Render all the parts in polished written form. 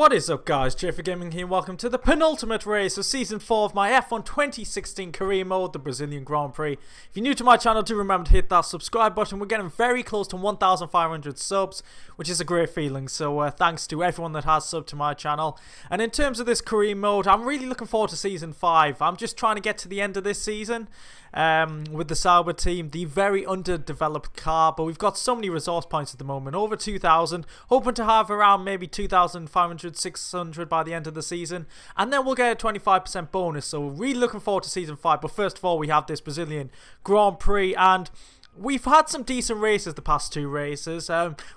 What is up, guys? JayFerGaming here and welcome to the penultimate race of Season 4 of my F1 2016 career mode, the Brazilian Grand Prix. If you're new to my channel, do remember to hit that subscribe button. We're getting very close to 1,500 subs, which is a great feeling, so thanks to everyone that has subbed to my channel. And in terms of this career mode, I'm really looking forward to Season 5. I'm just trying to get to the end of this season with the Sauber team, the very underdeveloped car, but we've got so many resource points at the moment, over 2,000, hoping to have around maybe 2,500, 600 by the end of the season, and then we'll get a 25% bonus, so really looking forward to Season 5. But first of all, we have this Brazilian Grand Prix, and we've had some decent races the past two races.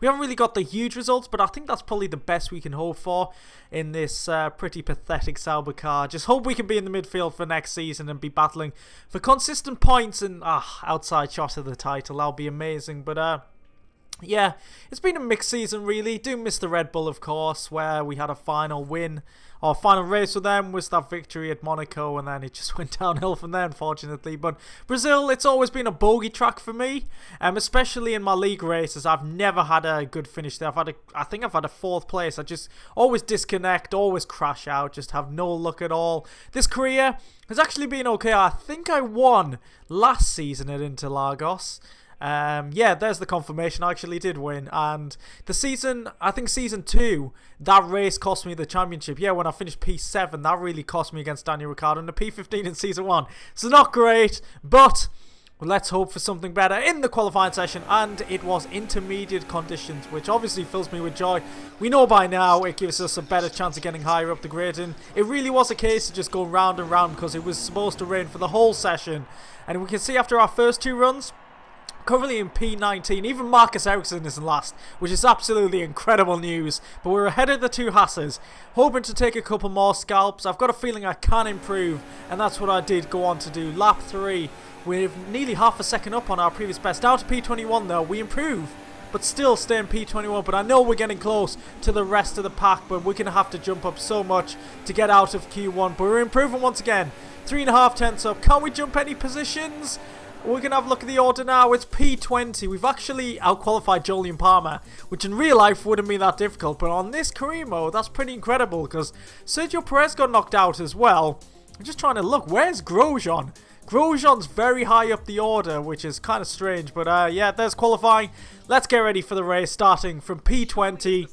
We haven't really got the huge results, but I think that's probably the best we can hope for in this pretty pathetic Sauber car. Just hope we can be in the midfield for next season and be battling for consistent points and outside shot of the title. That'll be amazing. But yeah, it's been a mixed season really. Do miss the Red Bull, of course, where we had a final win. Our final race with them was that victory at Monaco, and then it just went downhill from there, unfortunately. But Brazil, it's always been a bogey track for me, especially in my league races. I've never had a good finish there. I think I've had a fourth place. I just always disconnect, always crash out, just have no luck at all. This career has actually been okay. I think I won last season at Interlagos. Yeah, there's the confirmation. I actually did win, and the season, I think season 2, that race cost me the championship. Yeah, when I finished P7, that really cost me against Daniel Ricciardo, and the P15 in season 1. So not great, but let's hope for something better in the qualifying session, and it was intermediate conditions, which obviously fills me with joy. We know by now it gives us a better chance of getting higher up the grid, and it really was a case of just going round and round because it was supposed to rain for the whole session. And we can see after our first two runs, currently in P19, even Marcus Ericsson is in last, which is absolutely incredible news. But we're ahead of the two Hasses, hoping to take a couple more scalps. I've got a feeling I can improve, and that's what I did go on to do. Lap 3, we're nearly half a second up on our previous best. Down to P21 though, we improve, but still stay in P21. But I know we're getting close to the rest of the pack, but we're going to have to jump up so much to get out of Q1. But we're improving once again, 3.5 tenths up. Can we jump any positions? We're going to have a look at the order now. It's P20. We've actually outqualified Jolyon Palmer, which in real life wouldn't be that difficult. But on this career mode, that's pretty incredible because Sergio Perez got knocked out as well. I'm just trying to look. Where's Grosjean? Grosjean's very high up the order, which is kind of strange. But yeah, there's qualifying. Let's get ready for the race starting from P20.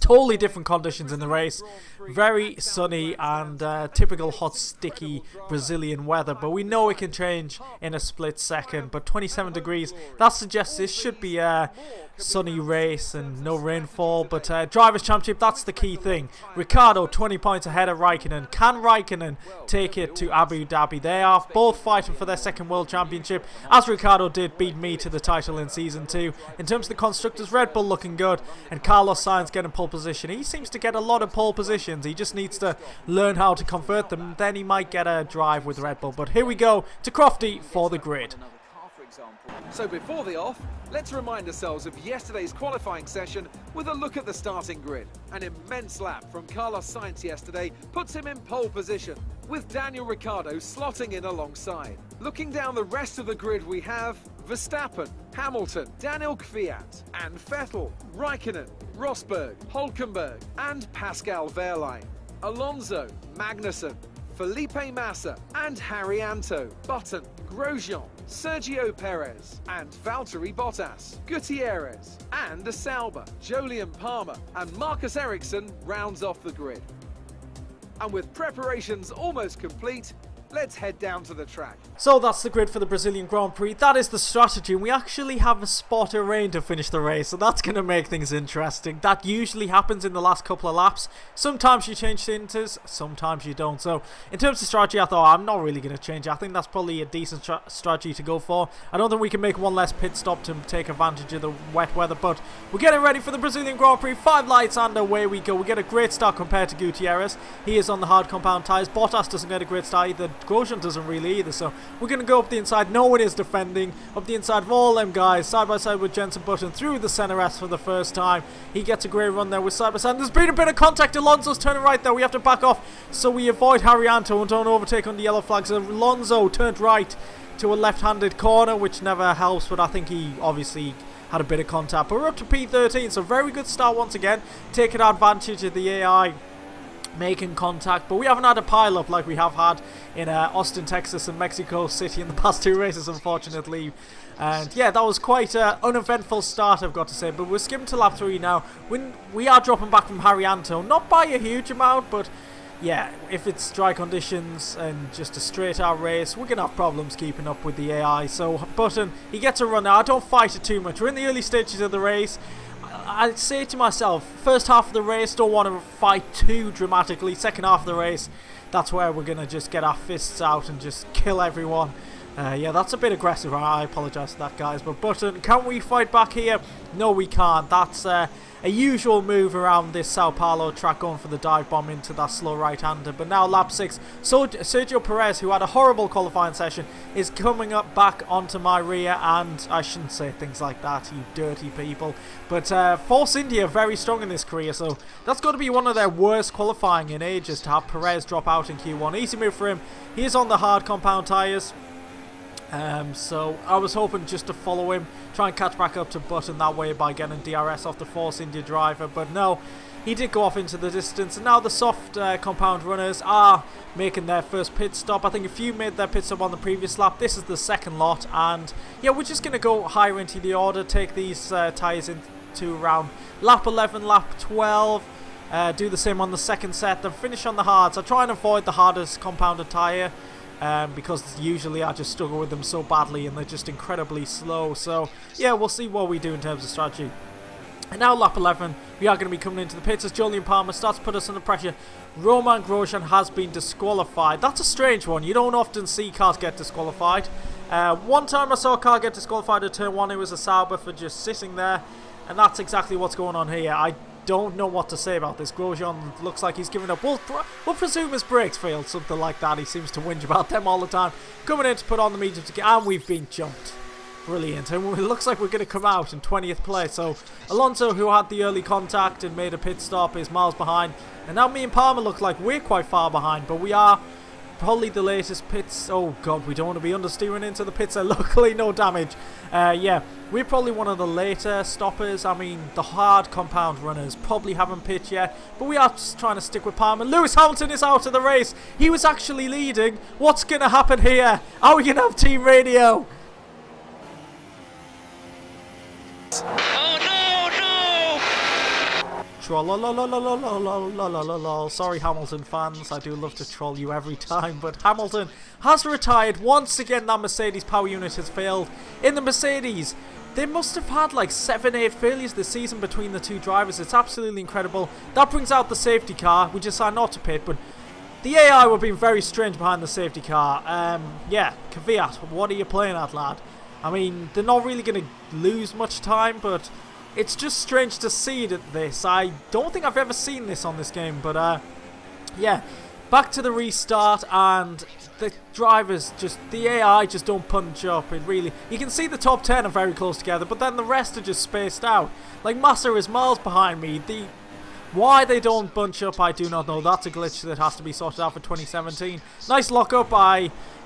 Totally different conditions in the race. Very sunny and typical hot, sticky Brazilian weather, but we know it can change in a split second. But 27 degrees, that suggests this should be a sunny race and no rainfall. But Drivers' Championship, that's the key thing. Ricciardo 20 points ahead of Raikkonen. Can Raikkonen take it to Abu Dhabi? They are both fighting for their second World Championship, as Ricciardo did beat me to the title in Season 2. In terms of the Constructors, Red Bull looking good, and Carlos Sainz getting pole position. He seems to get a lot of pole positions. He just needs to learn how to convert them, then he might get a drive with Red Bull. But here we go to Crofty for the grid. So before the off, let's remind ourselves of yesterday's qualifying session with a look at the starting grid. An immense lap from Carlos Sainz yesterday puts him in pole position, with Daniel Ricciardo slotting in alongside. Looking down the rest of the grid, we have Verstappen, Hamilton, Daniel Kvyat, and Vettel, Raikkonen, Rosberg, Hülkenberg, and Pascal Wehrlein. Alonso, Magnussen, Felipe Massa, and Haryanto, Button, Grosjean, Sergio Perez, and Valtteri Bottas, Gutierrez, and Sauber, Jolyon Palmer, and Marcus Ericsson rounds off the grid. And with preparations almost complete, let's head down to the track. So that's the grid for the Brazilian Grand Prix. That is the strategy, and we actually have a spot of rain to finish the race, so that's going to make things interesting. That usually happens in the last couple of laps. Sometimes you change inters, sometimes you don't. So in terms of strategy, I thought I'm not really going to change it. I think that's probably a decent strategy to go for. I don't think we can make one less pit stop to take advantage of the wet weather, but we're getting ready for the Brazilian Grand Prix. 5 lights and away we go. We get a great start compared to Gutierrez. He is on the hard compound tyres. Bottas doesn't get a great start either. Grosjean doesn't really either, so we're going to go up the inside. No one is defending. Up the inside of all them guys, side by side with Jenson Button through the centre S for the first time. He gets a great run there with side by side. There's been a bit of contact. Alonso's turning right there. We have to back off so we avoid Haryanto and don't overtake on the yellow flags. Alonso turned right to a left-handed corner, which never helps, but I think he obviously had a bit of contact. But we're up to P13, so very good start once again, taking advantage of the AI making contact, but we haven't had a pile-up like we have had in Austin, Texas and Mexico City in the past 2 races, unfortunately. And yeah, that was quite an uneventful start, I've got to say, but we're skipping to lap 3 now. We are dropping back from Haryanto, not by a huge amount, but yeah, if it's dry conditions and just a straight out race, we're going to have problems keeping up with the AI. So Button, he gets a run now. I don't fight it too much. We're in the early stages of the race. I'd say to myself, first half of the race, don't want to fight too dramatically. Second half of the race, that's where we're going to just get our fists out and just kill everyone. Yeah, that's a bit aggressive. I apologise for that, guys. But Button, can we fight back here? No, we can't. That's a usual move around this Sao Paulo track, going for the dive bomb into that slow right-hander. But now lap 6, so Sergio Perez, who had a horrible qualifying session, is coming up back onto my rear, and I shouldn't say things like that, you dirty people. But Force India very strong in this career, so that's got to be one of their worst qualifying in ages to have Perez drop out in Q1. Easy move for him. He is on the hard compound tyres. So I was hoping just to follow him, try and catch back up to Button that way by getting DRS off the Force India driver, but no, he did go off into the distance. And now the soft compound runners are making their first pit stop. I think a few made their pit stop on the previous lap. This is the second lot, and yeah, we're just going to go higher into the order, take these tyres into around lap 11, lap 12, do the same on the second set, then finish on the hards. I try and avoid the hardest compounded tyre, because usually I just struggle with them so badly and they're just incredibly slow. So yeah, we'll see what we do in terms of strategy. And now lap 11, we are going to be coming into the pits as Julian Palmer starts to put us under pressure. Roman Grosjean has been disqualified. That's a strange one. You don't often see cars get disqualified. One time I saw a car get disqualified at turn 1, it was a Sauber for just sitting there, and that's exactly what's going on here. I don't know what to say about this. Grosjean looks like he's giving up. We'll presume his brakes failed, something like that. He seems to whinge about them all the time. Coming in to put on the medium ticket, and we've been jumped. Brilliant. And it looks like we're going to come out in 20th place. So Alonso, who had the early contact and made a pit stop, is miles behind. And now me and Palmer look like we're quite far behind, but we are probably the latest pits. Oh god, we don't want to be understeering into the pits there. Luckily no damage. Yeah, we're probably one of the later stoppers. I mean, the hard compound runners probably haven't pitched yet, but we are just trying to stick with Palmer. Lewis Hamilton is out of the race. He was actually leading. What's going to happen here? Are we going to have team radio? Oh no, Troll. Sorry, Hamilton fans, I do love to troll you every time, but Hamilton has retired once again. That Mercedes power unit has failed. In the Mercedes, they must have had like 7-8 failures this season between the two drivers. It's absolutely incredible. That brings out the safety car. We decided not to pit, but the AI were being very strange behind the safety car. Yeah, Kvyat, what are you playing at, lad? I mean, they're not really going to lose much time, but it's just strange to see this. I don't think I've ever seen this on this game, but yeah, back to the restart, and the drivers the AI just don't punch up. It really, you can see the top 10 are very close together, but then the rest are just spaced out. Like Massa is miles behind me. Why they don't bunch up, I do not know. That's a glitch that has to be sorted out for 2017. Nice lock up.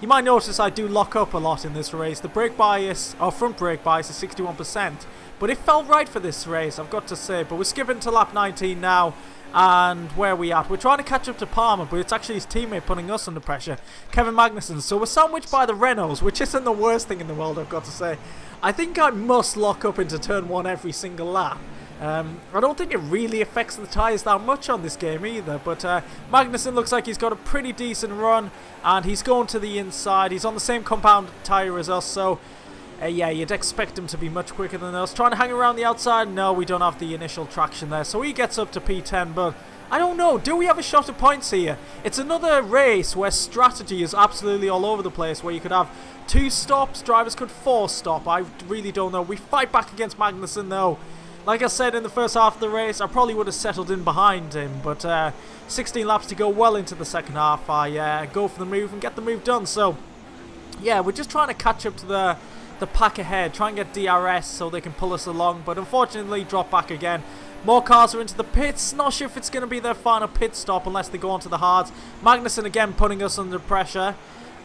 You might notice I do lock up a lot in this race. The brake bias, or front brake bias, is 61%. But it felt right for this race, I've got to say. But we're skipping to lap 19 now. And where are we at? We're trying to catch up to Palmer, but it's actually his teammate putting us under pressure, Kevin Magnussen. So we're sandwiched by the Renaults, which isn't the worst thing in the world, I've got to say. I think I must lock up into turn 1 every single lap. I don't think it really affects the tyres that much on this game either, but Magnussen looks like he's got a pretty decent run, and he's going to the inside. He's on the same compound tyre as us, so yeah, you'd expect him to be much quicker than us. Trying to hang around the outside, no, we don't have the initial traction there, so he gets up to P10, but I don't know, do we have a shot at points here? It's another race where strategy is absolutely all over the place, where you could have 2 stops, drivers could 4 stop. I really don't know. We fight back against Magnussen though. Like I said in the first half of the race, I probably would have settled in behind him, but 16 laps to go, well into the second half. I go for the move and get the move done. So yeah, we're just trying to catch up to the pack ahead, try and get DRS so they can pull us along, but unfortunately drop back again. More cars are into the pits. Not sure if it's going to be their final pit stop unless they go onto the hards. Magnussen again putting us under pressure.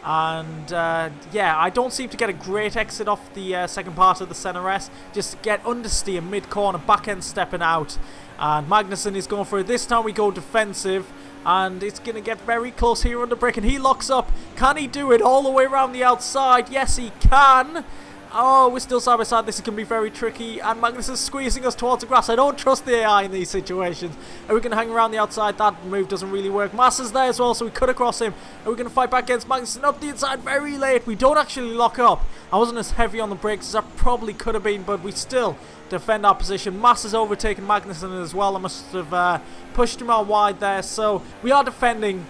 And yeah, I don't seem to get a great exit off the second part of the center S. Just get understeer mid-corner, back end stepping out. And Magnussen is going for it. This time we go defensive. And it's going to get very close here under brake. And he locks up. Can he do it all the way around the outside? Yes, he can. Oh, we're still side by side. This is going to be very tricky. And Magnus is squeezing us towards the grass. I don't trust the AI in these situations. Are we going to hang around the outside? That move doesn't really work. Massa's there as well, so we cut across him. Are we going to fight back against Magnus? Up the inside very late. We don't actually lock up. I wasn't as heavy on the brakes as I probably could have been, but we still defend our position. Massa's overtaken Magnussen as well. I must have pushed him out wide there. So we are defending.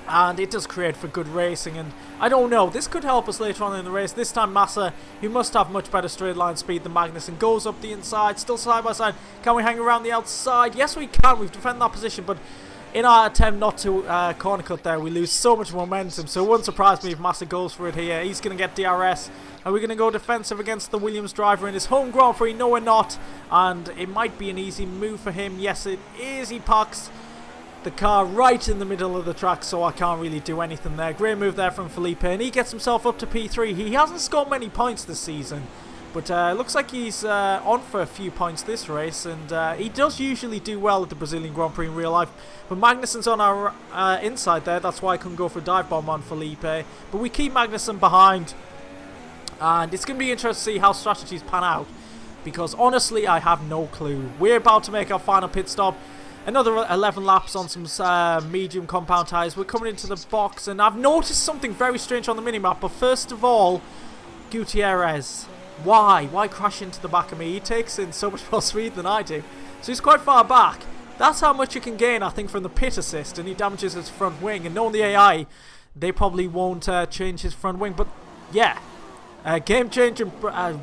And it does create for good racing, and I don't know, this could help us later on in the race. This time Massa, who must have much better straight line speed than Magnussen, goes up the inside, still side by side. Can we hang around the outside? Yes, we can. We've defended that position, but in our attempt not to corner cut there, we lose so much momentum. So it wouldn't surprise me if Massa goes for it here. He's going to get DRS. Are we going to go defensive against the Williams driver in his home Grand Prix? No, we're not. And it might be an easy move for him. Yes, it is. He parks the car right in the middle of the track, so I can't really do anything there. Great move there from Felipe, and he gets himself up to P3. He hasn't scored many points this season, but looks like he's on for a few points this race, and he does usually do well at the Brazilian Grand Prix in real life. But Magnussen's on our inside there, that's why I couldn't go for a dive bomb on Felipe. But we keep Magnussen behind, and it's going to be interesting to see how strategies pan out, because honestly I have no clue. We're about to make our final pit stop. Another 11 laps on some medium compound tyres. We're coming into the box, and I've noticed something very strange on the minimap. But first of all, Gutierrez. Why? Why crash into the back of me? He takes in so much more speed than I do. So he's quite far back. That's how much you can gain, I think, from the pit assist. And he damages his front wing. And knowing the AI, they probably won't change his front wing. But yeah, game-changing,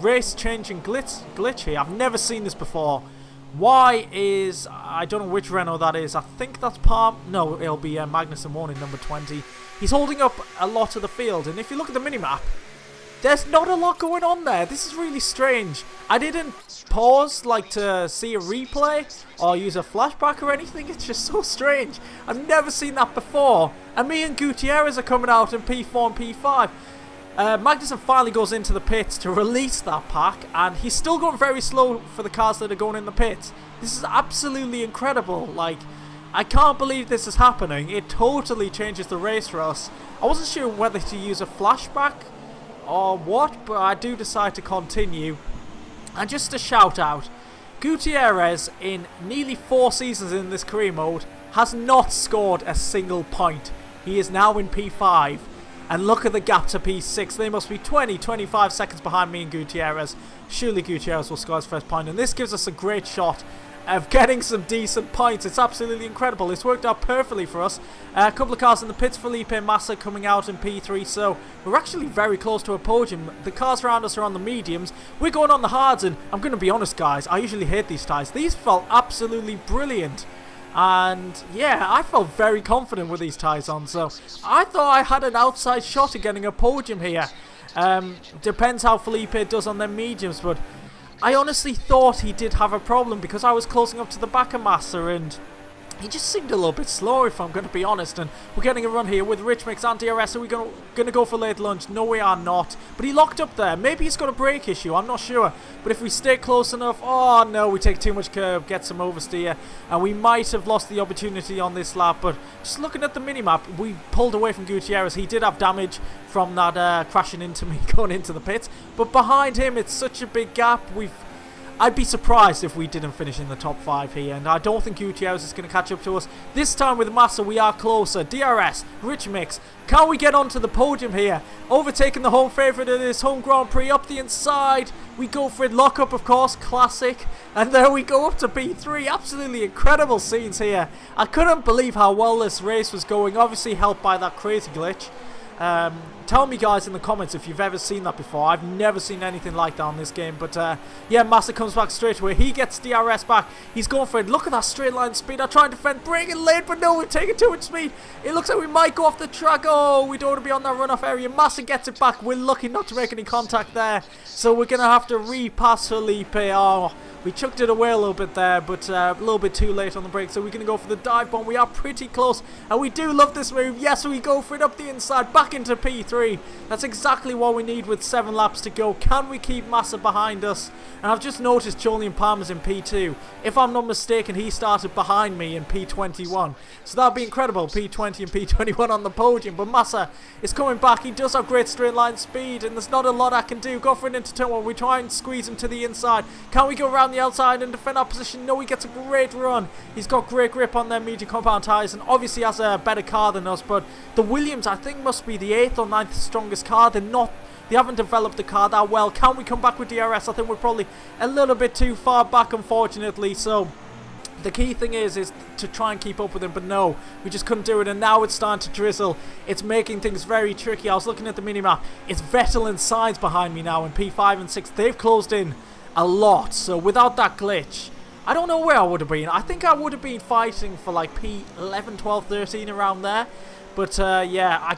race-changing glitch here. I've never seen this before. Why is, I don't know which Renault that is, I think that's Palm, no, it'll be Magnussen 1 in number 20. He's holding up a lot of the field, and if you look at the minimap, there's not a lot going on there. This is really strange. I didn't pause like to see a replay or use a flashback or anything. It's just so strange. I've never seen that before. And me and Gutierrez are coming out in P4 and P5. Magnussen finally goes into the pits to release that pack, and he's still going very slow for the cars that are going in the pits. This is absolutely incredible. Like, I can't believe this is happening. It totally changes the race for us. I wasn't sure whether to use a flashback or what, but I do decide to continue. And just a shout out, Gutierrez in nearly 4 seasons in this career mode has not scored a single point. He is now in P5. And look at the gap to P6. They must be 20-25 seconds behind me and Gutierrez. Surely Gutierrez will score his first point. And this gives us a great shot of getting some decent points. It's absolutely incredible. It's worked out perfectly for us. A couple of cars in the pits. Felipe and Massa coming out in P3. So we're actually very close to a podium. The cars around us are on the mediums. We're going on the hards. And I'm going to be honest, guys. I usually hate these tyres. These felt absolutely brilliant. And yeah, I felt very confident with these tyres on, so I thought I had an outside shot at getting a podium here. Depends how Felipe does on them mediums, but I honestly thought he did have a problem because I was closing up to the back of Massa, and he just seemed a little bit slow, if I'm going to be honest. And we're getting a run here with Rich Mix and DRS. Are we going to go for late lunch? No, we are not. But he locked up there. Maybe he's got a brake issue. I'm not sure. But if we stay close enough... Oh, no, we take too much curb, get some oversteer. And we might have lost the opportunity on this lap. But just looking at the minimap, we pulled away from Gutierrez. He did have damage from that crashing into me going into the pits. But behind him, it's such a big gap. I'd be surprised if we didn't finish in the top 5 here, and I don't think Gutierrez is going to catch up to us. This time with Massa, we are closer. DRS, Rich Mix. Can we get onto the podium here? Overtaking the home favourite of this home Grand Prix up the inside. We go for it. Lock up, of course. Classic. And there we go up to P3. Absolutely incredible scenes here. I couldn't believe how well this race was going. Obviously helped by that crazy glitch. Tell me guys in the comments if you've ever seen that before. I've never seen anything like that on this game. But yeah, Massa comes back straight away. He gets DRS back. He's going for it. Look at that straight line speed. I try and defend, breaking late, but no, we've taken too much speed. It looks like we might go off the track. Oh, we don't want to be on that runoff area. Massa gets it back. We're lucky not to make any contact there. So we're going to have to repass Felipe. Oh, We chucked it away a little bit there, but a little bit too late on the break. So we're going to go for the dive bomb. We are pretty close, and we do love this move. Yes, we go for it up the inside, back into P3. That's exactly what we need with 7 laps to go. Can we keep Massa behind us? And I've just noticed Julian Palmer's in P2. If I'm not mistaken, he started behind me in P21. So that'd be incredible, P20 and P21 on the podium. But Massa is coming back. He does have great straight line speed, and there's not a lot I can do. Go for it into turn 1. We try and squeeze him to the inside. Can we go around the outside and defend our position? No, he gets a great run. He's got great grip on their medium compound tyres, and obviously has a better car than us. But the Williams, I think, must be the 8th or 9th strongest car. They haven't developed the car that well. Can we come back with DRS? I think we're probably a little bit too far back, unfortunately. So the key thing is to try and keep up with him, but no, we just couldn't do it. And now it's starting to drizzle. It's making things very tricky. I was looking at the minimap. It's Vettel and Sainz behind me now in P5 and 6. They've closed in a lot. So without that glitch, I don't know where I would have been. I think I would have been fighting for like P11, 12, 13 around there. But yeah,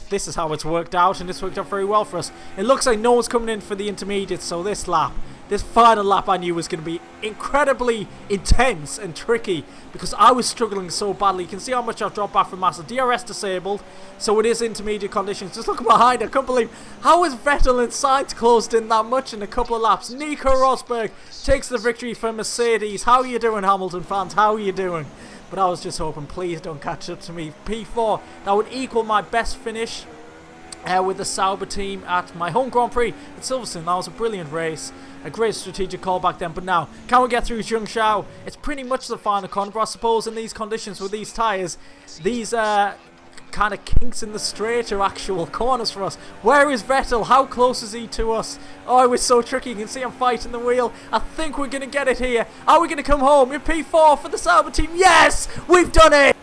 this is how it's worked out, and it's worked out very well for us. It looks like no one's coming in for the intermediate, so this final lap I knew was going to be incredibly intense and tricky because I was struggling so badly. You can see how much I've dropped back from Massa. DRS disabled, so it is intermediate conditions. Just look behind. I can't believe how has Vettel and Sainz closed in that much in a couple of laps. Nico Rosberg takes the victory for Mercedes. How are you doing, Hamilton fans? How are you doing? But I was just hoping, please don't catch up to me. P4, that would equal my best finish with the Sauber team at my home Grand Prix at Silverstone. That was a brilliant race. A great strategic call back then. But now, can we get through Zhengzhou? It's pretty much the final corner. But I suppose in these conditions with these tyres, these kind of kinks in the straight are actual corners for us. Where is Vettel? How close is he to us? Oh, it was so tricky. You can see I'm fighting the wheel. I think we're going to get it here. Are we going to come home in P4 for the Sauber team? Yes! We've done it!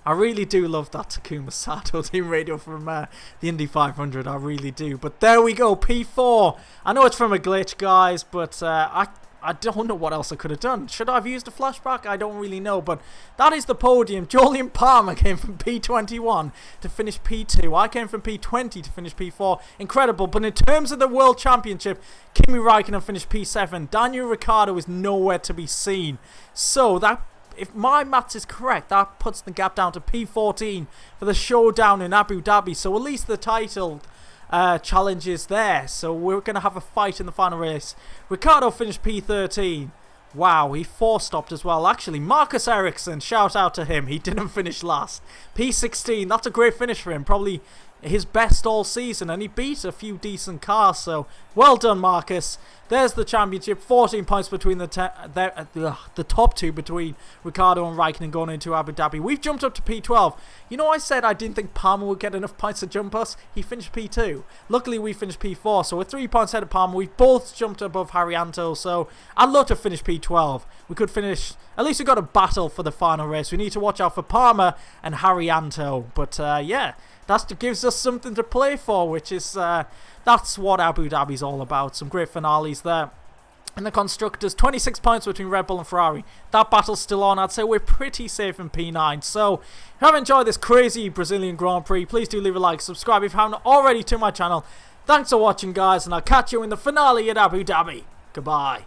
I really do love that Takuma Sato team radio from the Indy 500. I really do. But there we go, P4. I know it's from a glitch, guys, but I don't know what else I could have done. Should I have used a flashback? I don't really know. But that is the podium. Julian Palmer came from P21 to finish P2. I came from P20 to finish P4. Incredible. But in terms of the World Championship, Kimi Raikkonen finished P7. Daniel Ricciardo is nowhere to be seen. So that, if my maths is correct, that puts the gap down to P14 for the showdown in Abu Dhabi. So at least the title challenge is there. So we're going to have a fight in the final race. Ricciardo finished P13. Wow, he 4-stopped as well. Actually, Marcus Ericsson, shout out to him. He didn't finish last. P16, that's a great finish for him. Probably his best all season, and he beat a few decent cars, so well done, Marcus. There's the championship, 14 points between the top two between Ricciardo and Raikkonen going into Abu Dhabi. We've jumped up to P12. You know, I said I didn't think Palmer would get enough points to jump us. He finished P2. Luckily, we finished P4, so we're 3 points ahead of Palmer. We've both jumped above Haryanto, so I'd love to finish P12. We could finish, at least we got a battle for the final race. We need to watch out for Palmer and Haryanto, but yeah. That gives us something to play for, which is, that's what Abu Dhabi's all about. Some great finales there. And the constructors, 26 points between Red Bull and Ferrari. That battle's still on. I'd say we're pretty safe in P9. So, if you have enjoyed this crazy Brazilian Grand Prix, please do leave a like, subscribe if you haven't already to my channel. Thanks for watching, guys, and I'll catch you in the finale at Abu Dhabi. Goodbye.